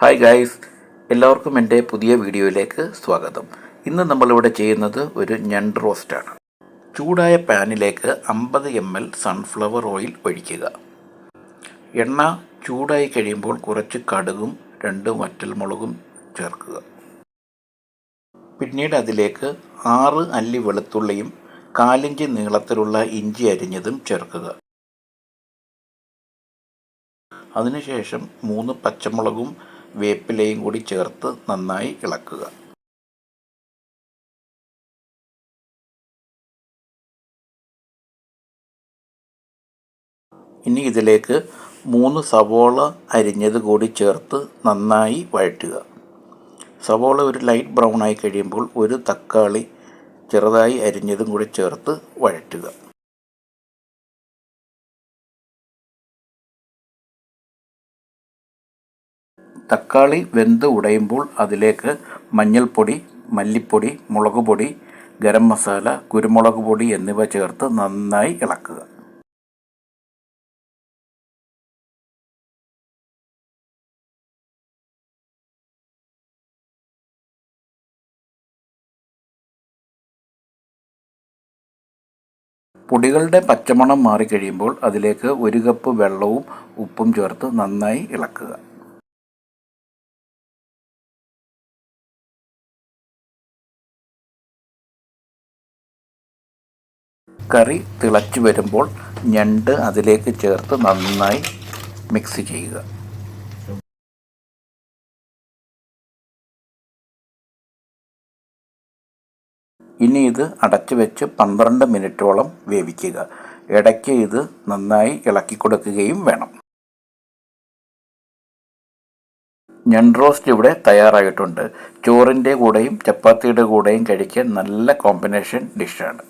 Hi guys, എല്ലാവർക്കും എൻ്റെ പുതിയ വീഡിയോയിലേക്ക് സ്വാഗതം. ഇന്ന് നമ്മളിവിടെ ചെയ്യുന്നത് ഒരു ഞണ്ട് റോസ്റ്റാണ്. ചൂടായ പാനിലേക്ക് 50 ml സൺഫ്ലവർ ഓയിൽ ഒഴിക്കുക. എണ്ണ ചൂടായി കഴിയുമ്പോൾ കുറച്ച് കടുകും 2 വറ്റൽമുളകും ചേർക്കുക. പിന്നീട് അതിലേക്ക് 6 അല്ലി വെളുത്തുള്ളിയും 1/4 ഇഞ്ച് നീളത്തിലുള്ള ഇഞ്ചി അരിഞ്ഞതും ചേർക്കുക. അതിനുശേഷം 3 പച്ചമുളകും വേപ്പിലയും കൂടി ചേർത്ത് നന്നായി ഇളക്കുക. ഇനി ഇതിലേക്ക് 3 സവോള അരിഞ്ഞത് കൂടി ചേർത്ത് നന്നായി വഴറ്റുക. സവോള ഒരു ലൈറ്റ് ബ്രൗൺ ആയി കഴിയുമ്പോൾ ഒരു തക്കാളി ചെറുതായി അരിഞ്ഞതും കൂടി ചേർത്ത് വഴറ്റുക. തക്കാളി വെന്ത് ഉടയുമ്പോൾ അതിലേക്ക് മഞ്ഞൾപ്പൊടി, മല്ലിപ്പൊടി, മുളക് പൊടി, ഗരം മസാല, കുരുമുളക് പൊടി എന്നിവ ചേർത്ത് നന്നായി ഇളക്കുക. പൊടികളുടെ പച്ചമണം മാറിക്കഴിയുമ്പോൾ അതിലേക്ക് 1 കപ്പ് വെള്ളവും ഉപ്പും ചേർത്ത് നന്നായി ഇളക്കുക. കറി തിളച്ചു വരുമ്പോൾ ഞണ്ട് അതിലേക്ക് ചേർത്ത് നന്നായി മിക്സ് ചെയ്യുക. ഇനി ഇത് അടച്ചു വെച്ച് 12 മിനിറ്റോളം വേവിക്കുക. ഇടയ്ക്ക് ഇത് നന്നായി ഇളക്കി കൊടുക്കുകയും വേണം. ഞണ്ട് റോസ്റ്റ് ഇവിടെ തയ്യാറായിട്ടുണ്ട്. ചോറിൻ്റെ കൂടെയും ചപ്പാത്തിയുടെ കൂടെയും കഴിക്കാൻ നല്ല കോമ്പിനേഷൻ ഡിഷാണ്.